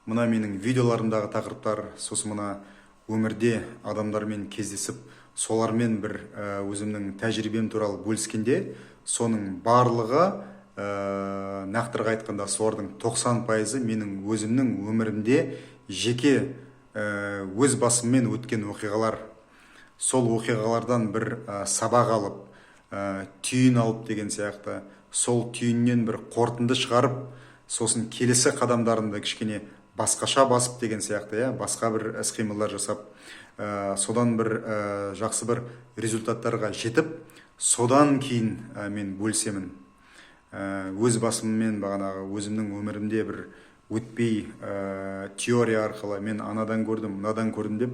Мына менің видеоларымдағы тақырыптар, сосын мына өмірде адамдармен кездесіп, солармен бір өзімнің тәжірибем туралы бөліскенде, соның барлығы, нақтырақ айтқанда, солардың 90%-ы менің өзімнің өмірімде жеке өз басыммен өткен оқиғалар. Сол оқиғалардан бір сабақ алып, түйін алып деген сияқты, сол түйіннен бір қорытынды шығарып, сосын келесі қадамдарында кішкене басқаша басып деген сияқты, басқа бір іс-қимылдар жасап, содан бір жақсы бір результаттарға жетіп, содан кейін мен бөлісемін. Өз басыммен бағанағы өзімнің өмірімде бір өтпей, теория арқылы мен анадан көрдім, мынадан көрдім деп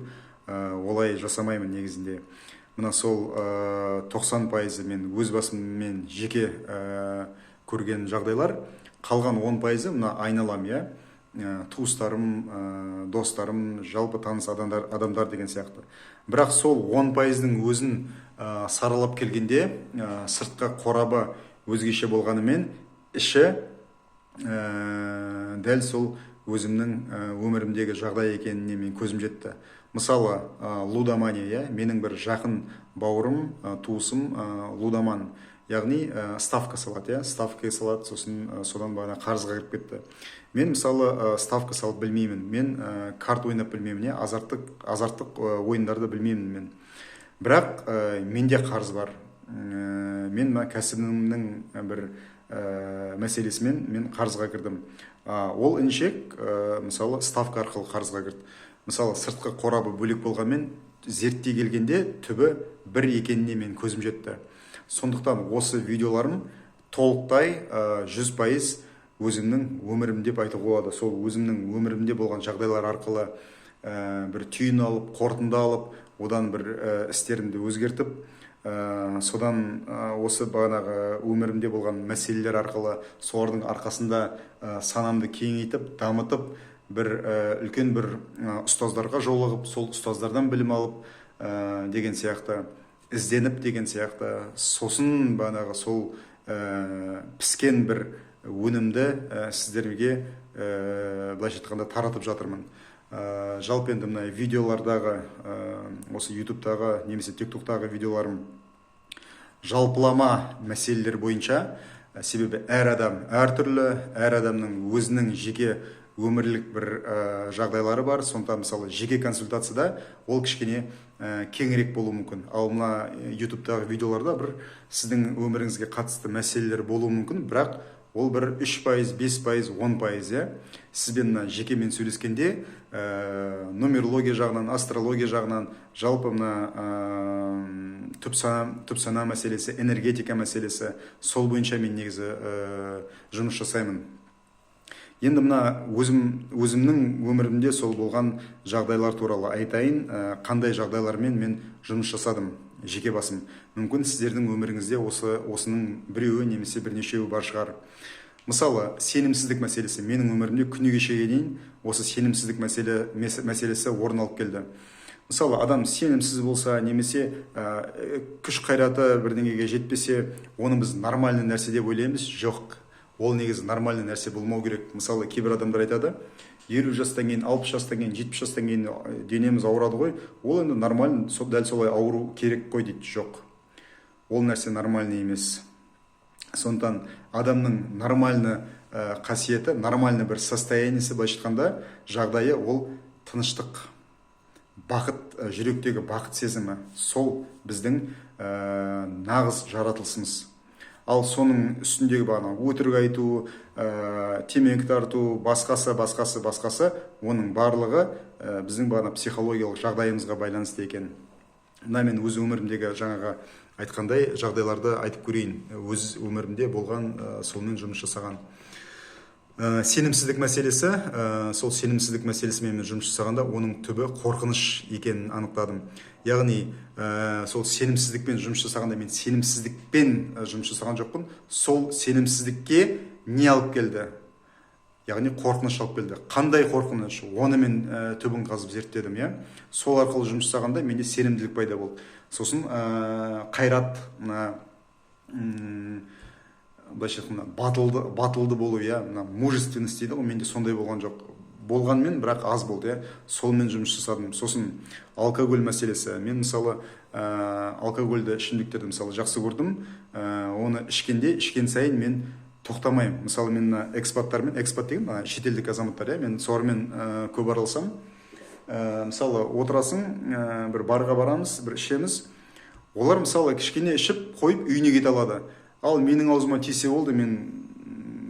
олай жасамаймын негізінде. Мына сол 90% мен өз басыммен жеке көрген жағдайлар, қалған 10% мына айналам, туыстарым, достарым, жалпы таныс адамдар деген сияқты. Бірақ сол 10%-ның өзін саралап келгенде, сыртқа қорабы өзгеше болғанымен, іші дәл сол өзімнің өмірімдегі жағдай екеніне мен көзім жетті. Мысалы, лудомания, менің бір жақын бауырым, туысым лудоман, яғни ставка салады, сосын содан бағана қарызға кіріп кетті. Мен мысалы ставка салып білмеймін, мен карт ойнап білмеймін, азарттық ойындарды білмеймін мен. Бірақ менде қарыз бар. Мен кәсібімнің бір мәселесімен мен қарызға кірдім. Ол іншек, мысалы, ставка арқылы қарызға кірді. Мысалы, сыртқы қорабы бөлек болғанмен, зерттей келгенде түбі бір екеніне мен көзім жетті. Сондықтан осы видеоларым толықтай 100% өзімнің өмірім деп айтуға болады. Сол өзімнің өмірімде болған жағдайлар арқылы бір түйін алып, қорытынды алып, одан бір істерімді өзгертіп, содан осы бағанағы өмірімде болған мәселелер арқылы, солардың арқасында санамды кеңейтіп, дамытып, бір үлкен бір ұстаздарға жолығып, сол ұстаздардан білім алып деген сияқты, ізденіп деген сияқты, сосын бағанағы сол піскен бір өнімді сіздерге былайша айтқанда таратып жатырмын. Жалпы енді мына видеолардағы, осы ютубтағы немесе тиктоктағы видеоларым жалпылама мәселелер бойынша, себебі әр адам әртүрлі, әр адамның өзінің жеке өмірлік бір жағдайлары бар. Сондықтан мысалы жеке консультацияда ол кішкене кеңірек болуы мүмкін. Ал мына ютубтағы видеоларда бір сіздің өміріңізге қатысты мәселелер болуы мүмкін, бірақ ол бір 3%, 5%, 10%. Сізбен жекемен сөйлескенде нумерология жағынан, астрология жағынан, жалпы мына түп сана мәселесі, энергетика мәселесі, сол бойынша мен негізі жұмыс жасаймын. Енді мына өзімнің өмірімде сол болған жағдайлар туралы айтайын, қандай жағдайлармен мен жұмыс жасадым, жеке басым. Мүмкін сіздердің өміріңізде осының біреуі немесе бірнешеуі бар шығар. Мысалы, сенімсіздік мәселесі. Менің өмірімде күні кешеге дейін осы сенімсіздік мәселесі орын алып келді. Мысалы, адам сенімсіз болса, немесе күш қайраты бірдеңеге жетпесе, оны біз нормальный нәрсе деп ойлаймыз. Жоқ, ол негізі нормальный нәрсе болмау керек. Мысалы, кейбір адамдар айтады, 50 жастан кейін, 60 жастан кейін, 70 жастан кейін денеміз ауырады ғой, ол енді нормальный, дәл солай ауыру керек қой дейді. Жоқ, ол нәрсе нормальный емес. Сондықтан адамның нормальный қасиеті, нормальный бір состояниесі, былайша айтқанда, жағдайы ол тыныштық, бақыт, жүректегі бақыт сезімі. Сол біздің нағыз жаратылысымыз. Ал соның үстіндегі бағана өтірік айту, темекі тарту, басқасы, оның барлығы біздің бағана психологиялық жағдайымызға байланысты екен. Мына мен өз өмірімдегі жаңағы айтқандай жағдайларды айтып көрейін. Өз өмірімде болған, солмен жұмыс жасаған. Сенімсіздік мәселесі, сол сенімсіздік мәселесімен мен жұмыс жасағанда, оның түбі қорқыныш екенін анықтадым. Яғни, сол сенімсіздікпен жұмыс жасағанда мен сенімсіздікпен жұмыс жасаған жоқпын. Сол сенімсіздікке не алып келді? Яғни қорқыныш алып келді. Қандай қорқыныш? Оны мен түбін қазып зерттедім. Сол арқылы жұмыс жасағанда менде сенімділік пайда болды. Сосын қайрат, былайша айтқанда батылды болу, мужественность дейді ғой, менде сондай болған жоқ. болғанмен, бірақ аз болды, солмен жұмыс жасадым. Сосын алкоголь мәселесі. Мен мысалы алкогольді ішімдіктерді мысалы жақсы көрдім. Оны ішкен сайын мен тоқтамаймын. Мысалы мен экспаттармен, экспат деген шетелдік азаматтар, мен солармен көп араласам. Мысалы отырасың, бір барға барамыз, бір ішеміз. Олар мысалы кішкене ішіп қойып үйіне кете алады. Ал менің аузыма тисе болды, мен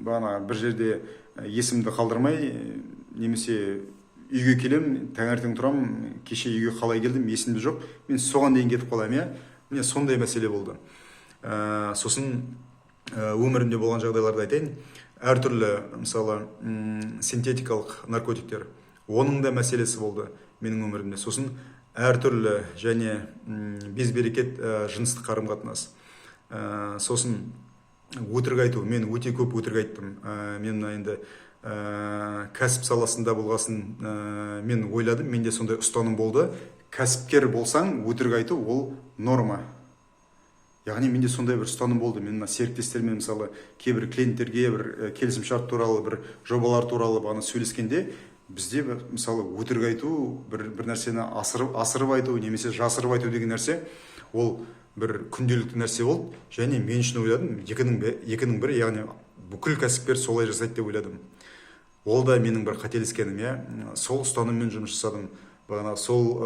бір жерде есімді қалдырмай, немесе үйге келем, таңертең тұрам, кеше үйге қалай келдім, есімде жоқ, мен соған дейін кетіп қалайым. Міне сондай мәселе болды. Сосын өмірімде болған жағдайларды айтайын. Әртүрлі, мысалы, синтетикалық наркотиктер, оның да мәселесі болды менің өмірімде. Сосын әртүрлі және безберекет жыныстық қарым-қатынас. Сосын өтірік айту. Мен өте көп өтірік айттым. Мен енді кәсіп саласында болғасын, мен ойладым, менде сондай ұстаным болды. Кәсіпкер болсаң, өтірік айту ол норма. Яғни менде сондай бір ұстаным болды. Мен серіктестермен мысалы кейбір клиенттерге бір келісімшарт туралы, бір жобалар туралы сөйлескенде, бізде мысалы өтірік айту, бір нәрсені асырып айту, немесе жасырып айту деген нәрсе, ол бір күнделікті нәрсе болды. Және мен үшін ойладым, екінің бірі, яғни бүкіл кәсіпкер солай жасайды деп ойладым. Ол да менің бір қателескенім. Сол ұстаныммен жұмыс жасадым. Сол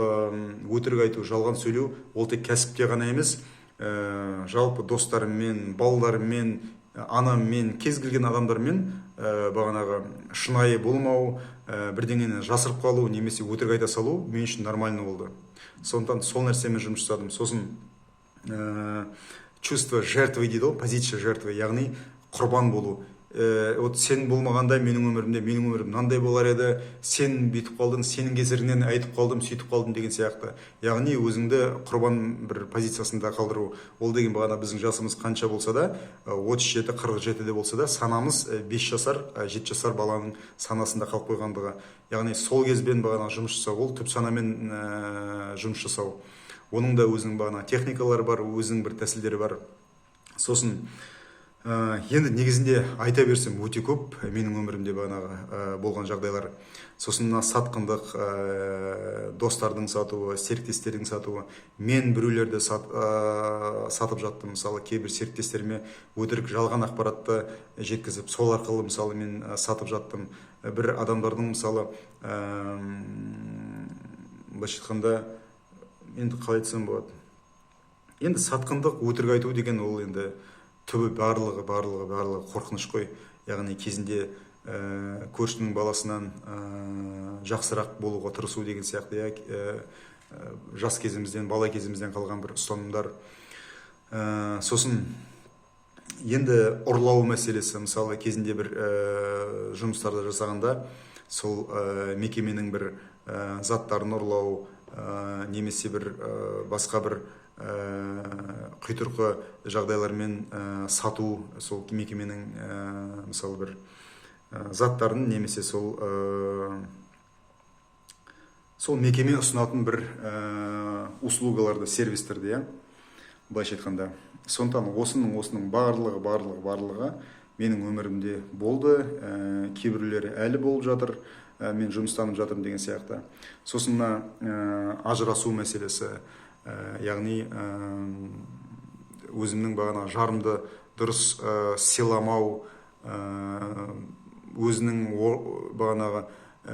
өтірік айту, жалған сөйлеу, ол тек кәсіпте ғана емес, жалпы достарыммен, балаларыммен, анаммен, кез келген адамдармен шынайы болмау, бірдеңені жасырып қалу, немесе өтірік айта салу мен үшін нормально болды. Сондықтан сол нәрсемен жұмыс жасадым. Сосын чувство жертвы дейді, позиция жертвы, яғни құрбан болу. Сен болмағанда менің өмірім мынандай болар еді, сен бүйтіп қалдың, сенің кесіріңнен айтып қалдым, сөйтіп қалдым деген сияқты. Яғни өзіңді құрбан бір позициясында қалдыру. Ол деген біздің жасымыз қанша болса да, 37-47-де болса да, санамыз 5 жасар, 7 жасар баланың санасында қалып қойғандығы. Яғни сол кезбен жұмыс жасау, ол түп санамен жұмыс жасау. Оның да өзінің техникалары бар, өзінің бір тәсілдері бар. Сосын енді негізінде айта берсем өте көп менің өмірімде болған жағдайлар. Сосын сатқындық, достардың сатуы, серіктестердің сатуы. Мен біреулерді сатып жаттым. Мысалы, кейбір серіктестеріме өтірік жалған ақпаратты жеткізіп, сол арқылы мысалы мен сатып жаттым. Бір адамдардың мысалы былайша айтқанда, енді қалай айтсам болады. Енді сатқындық, өтірік айту деген ол енді түбі барлығы қорқыныш қой. Яғни кезінде көршінің баласынан жақсырақ болуға тырысу деген сияқты, жас кезімізден, бала кезімізден қалған бір ұстанымдар. Сосын енді ұрлау мәселесі, мысалы кезінде бір жұмыстарды жасағанда, сол мекеменің бір заттарын ұрлау, немесе бір басқа бір құйтырқы жағдайлармен сату, сол мекеменің мысалы бір заттарын, немесе сол мекеме ұсынатын бір услугаларды, сервистерді, былайша айтқанда. Сондықтан осының барлығы менің өмірімде болды, кейбіреулері әлі болып жатыр, мен жұмыстанып жатырмын деген сияқты. Сосын ажырасу мәселесі, яғни өзімнің жарымды дұрыс сыйламау,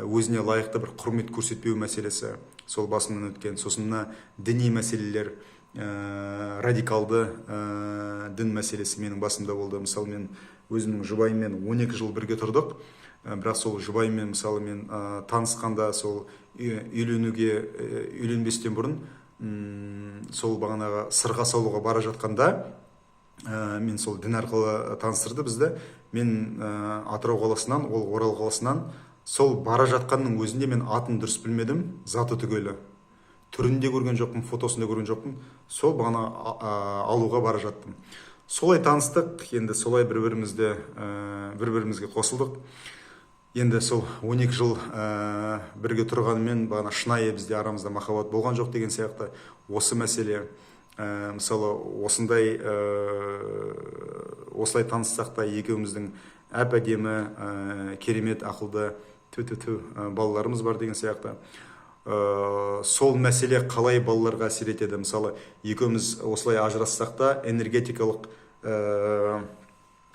өзіне лайықты бір құрмет көрсетпеу мәселесі, сол басымнан өткен. Сосын діни мәселелер, радикалды дін мәселесі менің басымда болды. Мысалы, мен өзімнің жұбайыммен 12 жыл бірге тұрдық, бірақ сол жұбайыммен мысалы мен танысқанда, сол үйленбестен бұрын сол сырға салуға бара жатқанда, мен сол дін арқылы таныстырды бізді. Мен Атырау қаласынан, ол Орал қаласынан, сол бара жатқанның өзінде мен атын дұрыс білмедім, заты түгелі. Түрінде көрген жоқпын, фотосында көрген жоқпын. Сол алуға бара жаттым. Солай таныстық, енді солай бір-бірімізге қосылдық. Енді сол 12 жыл бірге тұрғанымен шынайы бізде арамызда махаббат болған жоқ деген сияқты. Осы мәселе, мысалы, осылай таныссақ та екеуміздің әп-әдемі, керемет, ақылды, балаларымыз бар деген сияқты. Сол мәселе қалай балаларға әсер етеді? Мысалы, екеуміз осылай ажырассақ та, энергетикалық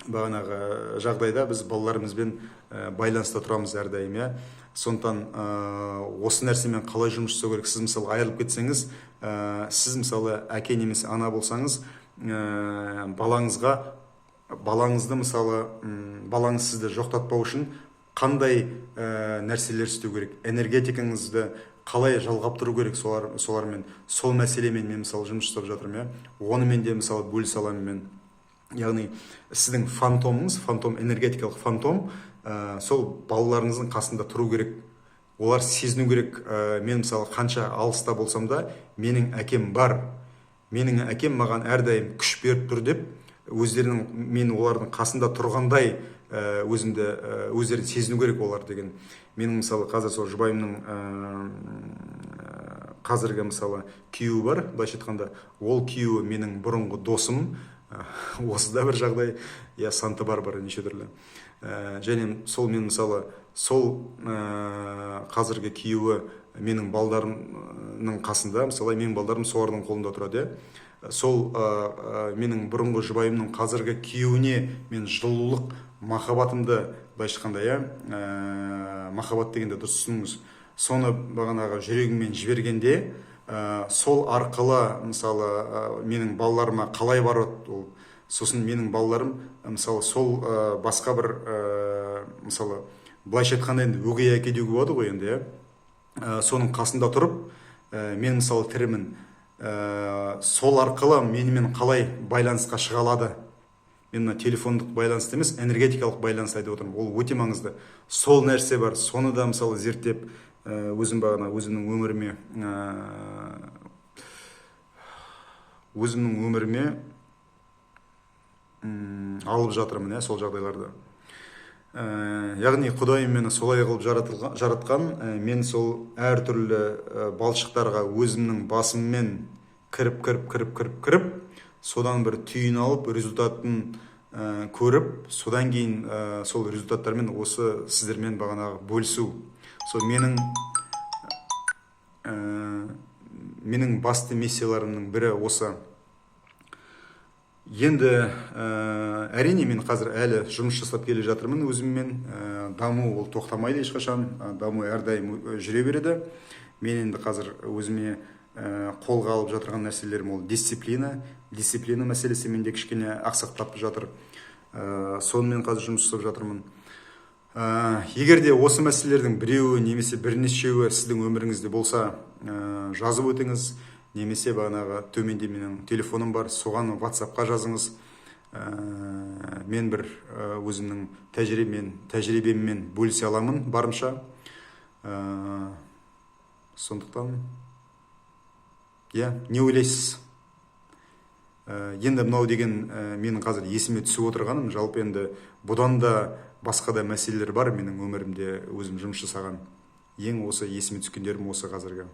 бағанағы жағдайда біз балаларымызбен байланыста тұрамыз әрдайым, иә. Сондықтан осы нәрсемен қалай жұмыс жасау керек? Сіз мысалы айырылып кетсеңіз, сіз мысалы әке немесе ана болсаңыз, балаңызды мысалы, балаңыз сізді жоқтатпау үшін қандай нәрселер істеу керек? Энергетикаңызды қалай жалғап тұру керек? Солармен, сол мәселемен мен мысалы жұмыс жасап жатырмын, иә. Онымен де мысалы бөлісе аламын мен. Яғни сіздің фантомыңыз, энергетикалық фантом, сол балаларыңыздың қасында тұру керек. Олар сезіну керек, мен мысалы қанша алыста болсам да, менің әкем бар. Менің әкем маған әрдайым күш беріп тұр деп, мен олардың қасында тұрғандай өздерін сезіну керек олар деген. Менің мысалы қазір сол жұбайымның қазіргі мысалы күйеуі бар, былайша айтқанда, ол күйеуі менің бұрынғы досым. Осы да бір жағдай, я санты бар неше түрлі. Және сол мен мысалы, сол қазіргі күйеуі менің балдарымның қасында, мысалы менің балдарым солардың қолында тұрады. Сол менің бұрынғы жұбайымның қазіргі күйеуіне мен жылулық, махаббатымды, былайша айтқанда, махаббат дегенде дұрыс түсініңіз, соны бағанағы жүрегіммен жібергенде, сол арқылы мысалы менің балаларыма қалай барады, сосын менің балаларым мысалы сол басқа бір мысалы былайша айтқанда енді өгей әке деуге болады ғой енді, соның қасында тұрып, мен мысалы тірімін, сол арқылы менімен қалай байланысқа шыға алады? Мен телефондық байланысты емес, энергетикалық байланысты айтып отырмын. Ол өте маңызды. Сол нәрсе бар. Соны да мысалы зерттеп, өзімнің өміріме алып жатырмын, сол жағдайларды. Яғни Құдайым мені солай қылып жаратқан, мен сол әртүрлі балшықтарға өзімнің басыммен кіріп, содан бір түйін алып, результатын көріп, содан кейін сол результаттармен осы сіздермен бағанағы бөлісу. Сол менің басты миссияларымның бірі осы. Енді әрине мен қазір әлі жұмыс жасап келе жатырмын өзіммен. Даму ол тоқтамайды ешқашан, даму әрдайым жүре береді. Мен енді қазір өзіме қолға алып жатырған нәрселерім ол дисциплина мәселесі менде кішкене ақсақтап жатыр. Сонымен қазір жұмыс жасап жатырмын. Егер де осы мәселелердің біреуі немесе бірнешеуі сіздің өміріңізде болса, жазып өтіңіз, немесе бағанағы төменде менің телефоным бар, соған WhatsApp-қа жазыңыз. Мен бір өзімнің тәжірибеммен бөлісе аламын барынша. Сондықтан не ойлайсыз? Енді мынау деген менің қазір есіме түсіп отырғаным, жалпы енді бұдан да басқа да мәселелер бар менің өмірімде өзім жұмыс жасаған. Ең осы есіме түскендерім осы қазіргі.